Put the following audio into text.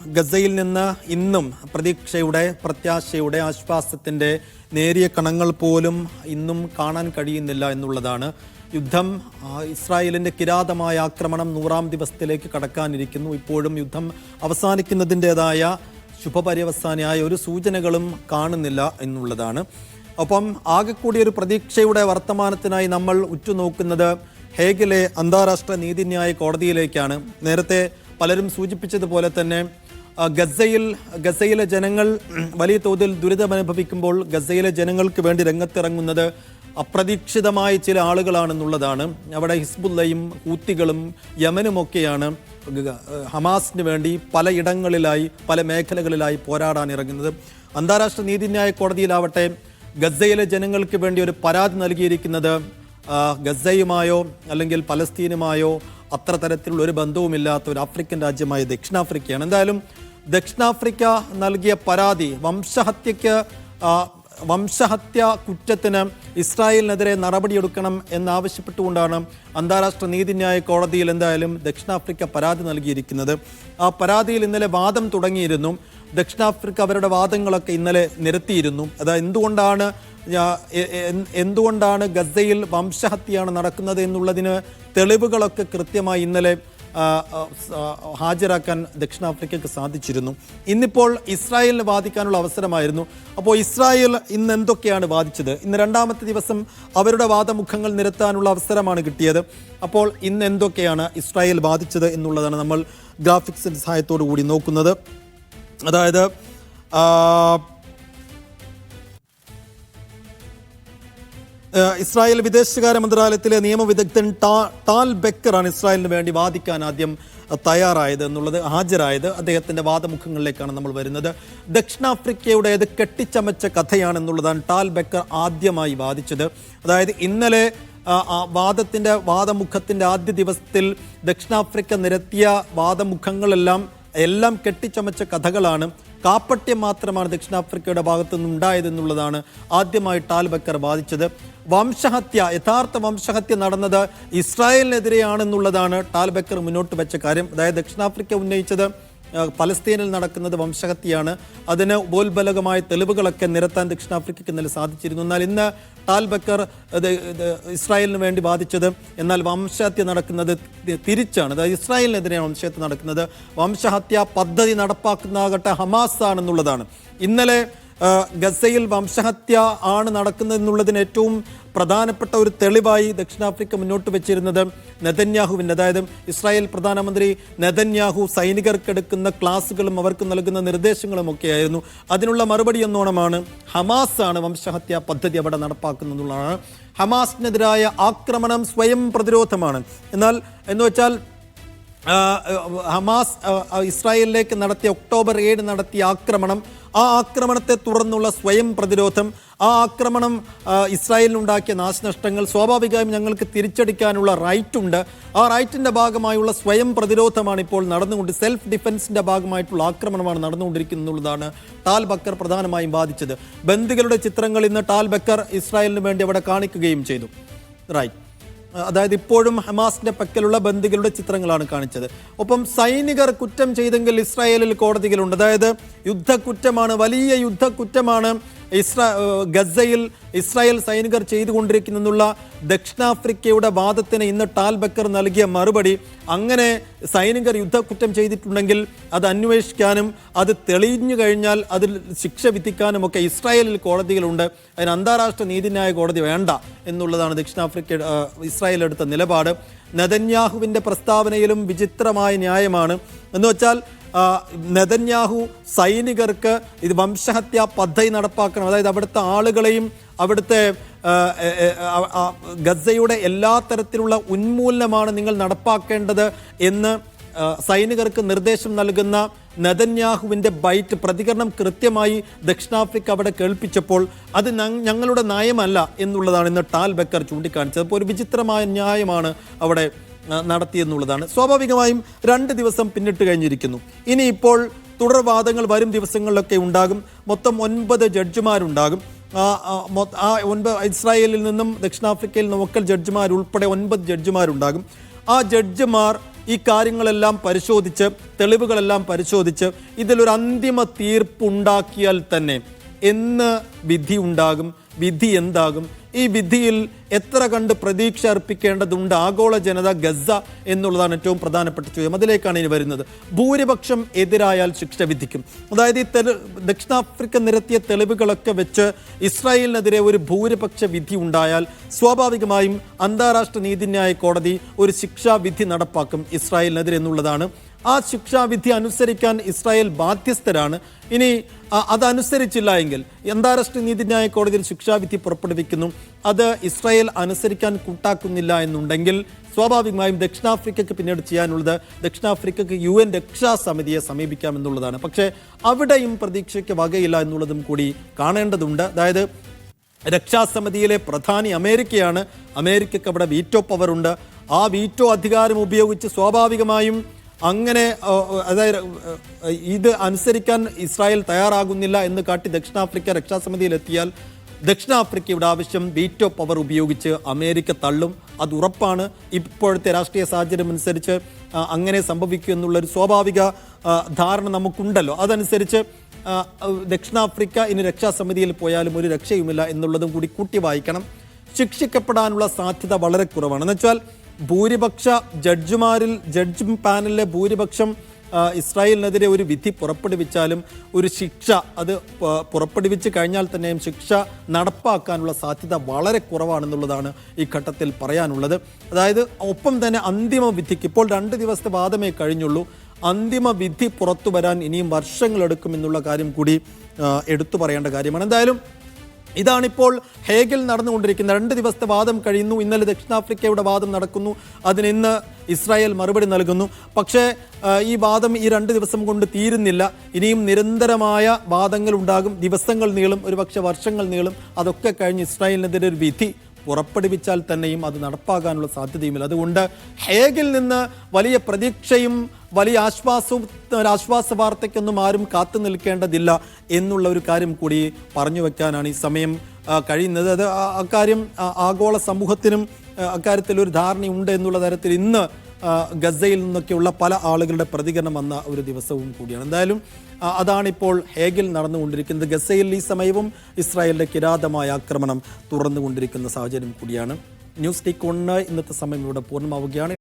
ഗസയിൽ നിന്ന് ഇന്നും പ്രതീക്ഷയുടെ, പ്രത്യാശയുടെ, ആശ്വാസത്തിൻ്റെ നേരിയ കണങ്ങൾ പോലും ഇന്നും കാണാൻ കഴിയുന്നില്ല എന്നുള്ളതാണ്. യുദ്ധം, ഇസ്രായേലിൻ്റെ കിരാതമായ ആക്രമണം 100-ാം ദിവസത്തിലേക്ക് കടക്കാനിരിക്കുന്നു. ഇപ്പോഴും യുദ്ധം അവസാനിക്കുന്നതിൻ്റെതായ ശുഭപര്യവസാനിയായ ഒരു സൂചനകളും കാണുന്നില്ല എന്നുള്ളതാണ്. ഒപ്പം ആകെക്കൂടി ഒരു പ്രതീക്ഷയുടെ വർത്തമാനത്തിനായി നമ്മൾ ഉറ്റുനോക്കുന്നത് ഹേഗിലെ അന്താരാഷ്ട്ര നീതിന്യായ കോടതിയിലേക്കാണ്. നേരത്തെ പലരും സൂചിപ്പിച്ചതുപോലെ തന്നെ ഗസയിലെ ജനങ്ങൾ വലിയ തോതിൽ ദുരിതമനുഭവിക്കുമ്പോൾ ഗസയിലെ ജനങ്ങൾക്ക് വേണ്ടി രംഗത്തിറങ്ങുന്നത് അപ്രതീക്ഷിതമായ ചില ആളുകളാണെന്നുള്ളതാണ്. അവിടെ ഹിസ്ബുല്ലയും ഹൂത്തികളും യമനുമൊക്കെയാണ് ഹമാസിന് വേണ്ടി പലയിടങ്ങളിലായി, പല മേഖലകളിലായി പോരാടാൻ ഇറങ്ങുന്നത്. അന്താരാഷ്ട്ര നീതിന്യായ കോടതിയിലാവട്ടെ ഗസയിലെ ജനങ്ങൾക്ക് വേണ്ടി ഒരു പരാതി നൽകിയിരിക്കുന്നത് ഗസയുമായോ അല്ലെങ്കിൽ പലസ്തീനുമായോ അത്ര തരത്തിലുള്ള ഒരു ബന്ധവുമില്ലാത്ത ഒരു ആഫ്രിക്കൻ രാജ്യമായ ദക്ഷിണാഫ്രിക്കയാണ്. എന്തായാലും ദക്ഷിണാഫ്രിക്ക നൽകിയ പരാതി വംശഹത്യ കുറ്റത്തിന് ഇസ്രായേലിനെതിരെ നടപടിയെടുക്കണം എന്നാവശ്യപ്പെട്ടുകൊണ്ടാണ് അന്താരാഷ്ട്ര നീതിന്യായ കോടതിയിൽ എന്തായാലും ദക്ഷിണാഫ്രിക്ക പരാതി നൽകിയിരിക്കുന്നത്. ആ പരാതിയിൽ ഇന്നലെ വാദം തുടങ്ങിയിരുന്നു. ദക്ഷിണാഫ്രിക്ക അവരുടെ വാദങ്ങളൊക്കെ ഇന്നലെ നിരത്തിയിരുന്നു. എന്തുകൊണ്ടാണ് ഗസയിൽ വംശഹത്യയാണ് നടക്കുന്നത് എന്നുള്ളതിന് തെളിവുകളൊക്കെ കൃത്യമായി ഇന്നലെ ഹാജരാക്കാൻ ദക്ഷിണാഫ്രിക്കയ്ക്ക് സാധിച്ചിരുന്നു. ഇന്നിപ്പോൾ ഇസ്രായേലിന് വാദിക്കാനുള്ള അവസരമായിരുന്നു. അപ്പോൾ ഇസ്രായേൽ ഇന്ന് എന്തൊക്കെയാണ് വാദിച്ചത്? ഇന്ന് 2-ാമത്തെ ദിവസം അവരുടെ വാദമുഖങ്ങൾ നിരത്താനുള്ള അവസരമാണ് കിട്ടിയത്. അപ്പോൾ ഇന്ന് എന്തൊക്കെയാണ് ഇസ്രായേൽ വാദിച്ചത് എന്നുള്ളതാണ് നമ്മൾ ഗ്രാഫിക്സിൻ്റെ സഹായത്തോടു കൂടി നോക്കുന്നത്. അതായത് ഇസ്രായേൽ വിദേശകാര്യ മന്ത്രാലയത്തിലെ നിയമവിദഗ്ധൻ ടാൽ ബെക്കറാണ് ഇസ്രായേലിന് വേണ്ടി വാദിക്കാൻ ആദ്യം തയ്യാറായത് എന്നുള്ളത്, ഹാജരായത്. അദ്ദേഹത്തിൻ്റെ വാദമുഖങ്ങളിലേക്കാണ് നമ്മൾ വരുന്നത്. ദക്ഷിണാഫ്രിക്കയുടേത് കെട്ടിച്ചമച്ച കഥയാണെന്നുള്ളതാണ് ടാൽ ബെക്കർ ആദ്യമായി വാദിച്ചത്. അതായത് ഇന്നലെ വാദമുഖത്തിൻ്റെ ആദ്യ ദിവസത്തിൽ ദക്ഷിണാഫ്രിക്ക നിരത്തിയ വാദമുഖങ്ങളെല്ലാം കെട്ടിച്ചമച്ച കഥകളാണ്. കാപ്പട്യം മാത്രമാണ് ദക്ഷിണാഫ്രിക്കയുടെ ഭാഗത്തു നിന്നും ഉണ്ടായതെന്നുള്ളതാണ് ആദ്യമായി ടാൽ ബെക്കർ വാദിച്ചത്. യഥാർത്ഥ വംശഹത്യ നടന്നത് ഇസ്രായേലിനെതിരെയാണെന്നുള്ളതാണ് ടാൽ ബെക്കർ മുന്നോട്ട് വെച്ച കാര്യം. അതായത് ദക്ഷിണാഫ്രിക്ക ഉന്നയിച്ചത് പലസ്തീനിൽ നടക്കുന്നത് വംശഹത്യയാണ്. അതിന് ഉപോത്ബലകമായ തെളിവുകളൊക്കെ നിരത്താൻ ദക്ഷിണാഫ്രിക്കയ്ക്ക് ഇന്നലെ സാധിച്ചിരുന്നു. എന്നാൽ ഇന്ന് ടാൽ ബെക്കർ ഇസ്രായേലിന് വേണ്ടി വാദിച്ചത് എന്നാൽ വംശഹത്യ നടക്കുന്നത് തിരിച്ചാണ്. അതായത് ഇസ്രായേലിനെതിരെയാണ് വംശഹത്യ നടക്കുന്നത്. വംശഹത്യ പദ്ധതി നടപ്പാക്കുന്നതാകട്ടെ ഹമാസ് ആണെന്നുള്ളതാണ്. ഇന്നലെ ഗസയിൽ വംശഹത്യ ആണ് നടക്കുന്നതെന്നുള്ളതിന് ഏറ്റവും പ്രധാനപ്പെട്ട ഒരു തെളിവായി ദക്ഷിണാഫ്രിക്ക മുന്നോട്ട് വെച്ചിരുന്നത് നെതന്യാഹുവിൻ്റെ, അതായത് ഇസ്രായേൽ പ്രധാനമന്ത്രി നെതന്യാഹു സൈനികർക്കെടുക്കുന്ന ക്ലാസുകളും അവർക്ക് നൽകുന്ന നിർദ്ദേശങ്ങളും ഒക്കെയായിരുന്നു. അതിനുള്ള മറുപടി എന്നോണമാണ് ഹമാസ് ആണ് വംശഹത്യ പദ്ധതി അവിടെ നടപ്പാക്കുന്നതെന്നുള്ളതാണ്. ഹമാസിനെതിരായ ആക്രമണം സ്വയം പ്രതിരോധമാണ്. എന്ന് വെച്ചാൽ ഹമാസ് ഇസ്രായേലിലേക്ക് നടത്തിയ ഒക്ടോബർ 7 നടത്തിയ ആക്രമണം, ആ ആക്രമണത്തെ തുടർന്നുള്ള സ്വയം പ്രതിരോധം, ആ ആക്രമണം ഇസ്രായേലിനുണ്ടാക്കിയ നാശനഷ്ടങ്ങൾ സ്വാഭാവികമായും ഞങ്ങൾക്ക് തിരിച്ചടിക്കാനുള്ള റൈറ്റുണ്ട്. ആ റൈറ്റിൻ്റെ ഭാഗമായുള്ള സ്വയം പ്രതിരോധമാണ് ഇപ്പോൾ സെൽഫ് ഡിഫൻസിൻ്റെ ഭാഗമായിട്ടുള്ള ആക്രമണമാണ് നടന്നുകൊണ്ടിരിക്കുന്നുള്ളതാണ് ടാൽ ബെക്കർ പ്രധാനമായും വാദിച്ചത്. ബന്ദികളുടെ ചിത്രങ്ങൾ ഇന്ന് ടാൽ ബെക്കർ ഇസ്രായേലിന് വേണ്ടി അവിടെ കാണിക്കുകയും ചെയ്തു. റൈറ്റ്, അതായത് ഇപ്പോഴും ഹമാസിന്റെ പക്കലുള്ള ബന്ദികളുടെ ചിത്രങ്ങളാണ് കാണിച്ചത്. ഒപ്പം സൈനികർ കുറ്റം ചെയ്തെങ്കിൽ ഇസ്രായേലിൽ കോടതികളുണ്ട്. അതായത് യുദ്ധക്കുറ്റമാണ്, വലിയ യുദ്ധക്കുറ്റമാണ് ഗസയിൽ ഇസ്രായേൽ സൈനികർ ചെയ്തുകൊണ്ടിരിക്കുന്നുള്ള ദക്ഷിണാഫ്രിക്കയുടെ വാദത്തിന് ഇന്ന് ടാൽ ബെക്കർ നൽകിയ മറുപടി, അങ്ങനെ സൈനികർ യുദ്ധക്കുറ്റം ചെയ്തിട്ടുണ്ടെങ്കിൽ അത് അന്വേഷിക്കാനും അത് തെളിഞ്ഞു കഴിഞ്ഞാൽ അതിൽ ശിക്ഷ വിധിക്കാനുമൊക്കെ ഇസ്രായേലിൽ കോടതികളുണ്ട്. അതിന് അന്താരാഷ്ട്ര നീതിന്യായ കോടതി വേണ്ട എന്നുള്ളതാണ് ഇസ്രായേൽ എടുത്ത നിലപാട്. നെതന്യാഹുവിൻ്റെ പ്രസ്താവനയിലും വിചിത്രമായ ന്യായമാണ്. എന്നുവെച്ചാൽ നെതന്യാഹു സൈനികർക്ക് ഇത് വംശഹത്യ പദ്ധതി നടപ്പാക്കണം, അതായത് അവിടുത്തെ ആളുകളെയും അവിടുത്തെ ഗസയുടെ എല്ലാ തരത്തിലുള്ള ഉന്മൂലനമാണ് നിങ്ങൾ നടപ്പാക്കേണ്ടത് എന്ന് സൈനികർക്ക് നിർദ്ദേശം നൽകുന്ന നെതന്യാഹുവിൻ്റെ പ്രതികരണം കൃത്യമായി ദക്ഷിണാഫ്രിക്ക അവിടെ കേൾപ്പിച്ചപ്പോൾ അത് ഞങ്ങളുടെ നയമല്ല എന്നുള്ളതാണ് ഇന്ന് ടാൽ ബെക്കർ ചൂണ്ടിക്കാണിച്ചത്. അപ്പോൾ ഒരു വിചിത്രമായ ന്യായമാണ് അവിടെ നടത്തിയെന്നുള്ളതാണ്. സ്വാഭാവികമായും 2 ദിവസം പിന്നിട്ട് കഴിഞ്ഞിരിക്കുന്നു. ഇനിയിപ്പോൾ തുടർവാദങ്ങൾ വരും ദിവസങ്ങളിലൊക്കെ ഉണ്ടാകും. മൊത്തം 9 ജഡ്ജിമാരുണ്ടാകും. ഇസ്രായേലിൽ നിന്നും ദക്ഷിണാഫ്രിക്കയിൽ നിന്നും ഒക്കെ ജഡ്ജിമാർ ഉൾപ്പെടെ 9 ജഡ്ജിമാരുണ്ടാകും. ആ ജഡ്ജിമാർ ഈ കാര്യങ്ങളെല്ലാം പരിശോധിച്ച്, തെളിവുകളെല്ലാം പരിശോധിച്ച് ഇതിലൊരു അന്തിമ തീർപ്പുണ്ടാക്കിയാൽ തന്നെ എന്ന് വിധി ഉണ്ടാകും, വിധി എന്താകും, ഈ വിധിയിൽ എത്ര കണ്ട് പ്രതീക്ഷ അർപ്പിക്കേണ്ടതുണ്ട് ആഗോള ജനത, ഗസ എന്നുള്ളതാണ് ഏറ്റവും പ്രധാനപ്പെട്ട ചോദ്യം. അതിലേക്കാണ് ഇനി വരുന്നത്. ഭൂരിപക്ഷം എതിരായാൽ ശിക്ഷ വിധിക്കും. അതായത് ഈ ദക്ഷിണാഫ്രിക്ക നിരത്തിയ തെളിവുകളൊക്കെ വെച്ച് ഇസ്രായേലിനെതിരെ ഒരു ഭൂരിപക്ഷ വിധി ഉണ്ടായാൽ സ്വാഭാവികമായും അന്താരാഷ്ട്ര നീതിന്യായ കോടതി ഒരു ശിക്ഷാവിധി നടപ്പാക്കും ഇസ്രായേലിനെതിരെ എന്നുള്ളതാണ്. ആ ശിക്ഷാവിധി അനുസരിക്കാൻ ഇസ്രായേൽ ബാധ്യസ്ഥരാണ്. ഇനി അതനുസരിച്ചില്ല എങ്കിൽ അന്താരാഷ്ട്ര നീതിന്യായ കോടതിയിൽ ശിക്ഷാവിധി പുറപ്പെടുവിക്കുന്നു, അത് ഇസ്രായേൽ അനുസരിക്കാൻ കൂട്ടാക്കുന്നില്ല എന്നുണ്ടെങ്കിൽ സ്വാഭാവികമായും ദക്ഷിണാഫ്രിക്കയ്ക്ക് പിന്നീട് ചെയ്യാനുള്ളത് ദക്ഷിണാഫ്രിക്കയ്ക്ക് UN രക്ഷാസമിതിയെ സമീപിക്കാമെന്നുള്ളതാണ്. പക്ഷേ അവിടെയും പ്രതീക്ഷയ്ക്ക് വകയില്ല എന്നുള്ളതും കൂടി കാണേണ്ടതുണ്ട്. അതായത് രക്ഷാസമിതിയിലെ പ്രധാനി അമേരിക്കയാണ്. അമേരിക്കയ്ക്ക് അവിടെ വീറ്റോ പവറുണ്ട്. ആ വീറ്റോ അധികാരം ഉപയോഗിച്ച് സ്വാഭാവികമായും അങ്ങനെ അതായത് ഇത് അനുസരിക്കാൻ ഇസ്രായേൽ തയ്യാറാകുന്നില്ല എന്ന് കാട്ടി ദക്ഷിണാഫ്രിക്ക രക്ഷാസമിതിയിലെത്തിയാൽ ദക്ഷിണാഫ്രിക്കയുടെ ആവശ്യം വീറ്റോ പവർ ഉപയോഗിച്ച് അമേരിക്ക തള്ളും. അത് ഉറപ്പാണ്. ഇപ്പോഴത്തെ രാഷ്ട്രീയ സാഹചര്യം അനുസരിച്ച് അങ്ങനെ സംഭവിക്കും എന്നുള്ളൊരു സ്വാഭാവിക ധാരണ നമുക്കുണ്ടല്ലോ. അതനുസരിച്ച് ദക്ഷിണാഫ്രിക്ക ഇനി രക്ഷാസമിതിയിൽ പോയാലും ഒരു രക്ഷയുമില്ല എന്നുള്ളതും കൂടി കൂട്ടി വായിക്കണം. ശിക്ഷിക്കപ്പെടാനുള്ള സാധ്യത വളരെ കുറവാണ്. എന്നുവെച്ചാൽ ഭൂരിപക്ഷ ജഡ്ജ് പാനലിലെ ഭൂരിപക്ഷം ഇസ്രായേലിനെതിരെ ഒരു വിധി പുറപ്പെടുവിച്ചാലും ഒരു ശിക്ഷ അത് പുറപ്പെടുവിച്ച് കഴിഞ്ഞാൽ തന്നെയും ശിക്ഷ നടപ്പാക്കാനുള്ള സാധ്യത വളരെ കുറവാണെന്നുള്ളതാണ് ഈ ഘട്ടത്തിൽ പറയാനുള്ളത്. അതായത് ഒപ്പം തന്നെ അന്തിമ വിധിക്ക് ഇപ്പോൾ 2 ദിവസത്തെ വാദമേ കഴിഞ്ഞുള്ളൂ. അന്തിമ വിധി പുറത്തു വരാൻ ഇനിയും വർഷങ്ങളെടുക്കുമെന്നുള്ള കാര്യം കൂടി എടുത്തു പറയേണ്ട കാര്യമാണ്. എന്തായാലും ഇതാണിപ്പോൾ ഹേഗിൽ നടന്നുകൊണ്ടിരിക്കുന്നത്. 2 ദിവസത്തെ വാദം കഴിയുന്നു. ഇന്നലെ ദക്ഷിണാഫ്രിക്കയുടെ വാദം നടക്കുന്നു. അതിന് ഇന്ന് ഇസ്രായേൽ മറുപടി നൽകുന്നു. പക്ഷേ ഈ വാദം ഈ 2 ദിവസം കൊണ്ട് തീരുന്നില്ല. ഇനിയും നിരന്തരമായ വാദങ്ങൾ ഉണ്ടാകും, ദിവസങ്ങൾ നീളും, ഒരുപക്ഷെ വർഷങ്ങൾ നീളും. അതൊക്കെ കഴിഞ്ഞ് ഇസ്രായേലിനെതിരെ ഒരു വിധി പുറപ്പെടുവിച്ചാൽ തന്നെയും അത് നടപ്പാകാനുള്ള സാധ്യതയുമില്ല. അതുകൊണ്ട് ഹേഗിൽ നിന്ന് വലിയ പ്രതീക്ഷയും വലിയ ആശ്വാസ വാർത്തയ്ക്കൊന്നും ആരും കാത്തു നിൽക്കേണ്ടതില്ല എന്നുള്ള ഒരു കാര്യം കൂടി പറഞ്ഞു വെക്കാനാണ് ഈ സമയം കഴിയുന്നത്. അത് അക്കാര്യം ആഗോള സമൂഹത്തിനും അക്കാര്യത്തിൽ ഒരു ധാരണയുണ്ട് എന്നുള്ള തരത്തിൽ ഇന്ന് ഗസയിൽ നിന്നൊക്കെയുള്ള പല ആളുകളുടെ പ്രതികരണം വന്ന ഒരു ദിവസവും കൂടിയാണ്. എന്തായാലും അതാണിപ്പോൾ ഹേഗിൽ നടന്നുകൊണ്ടിരിക്കുന്നത്. ഗസയിൽ ഈ സമയവും ഇസ്രായേലിൻ്റെ കിരാതമായ ആക്രമണം തുറന്നുകൊണ്ടിരിക്കുന്ന സാഹചര്യം കൂടിയാണ്. ന്യൂസ് ടേക്ക് 1 ഇന്നത്തെ സമയം ഇവിടെ പൂർണ്ണമാവുകയാണ്.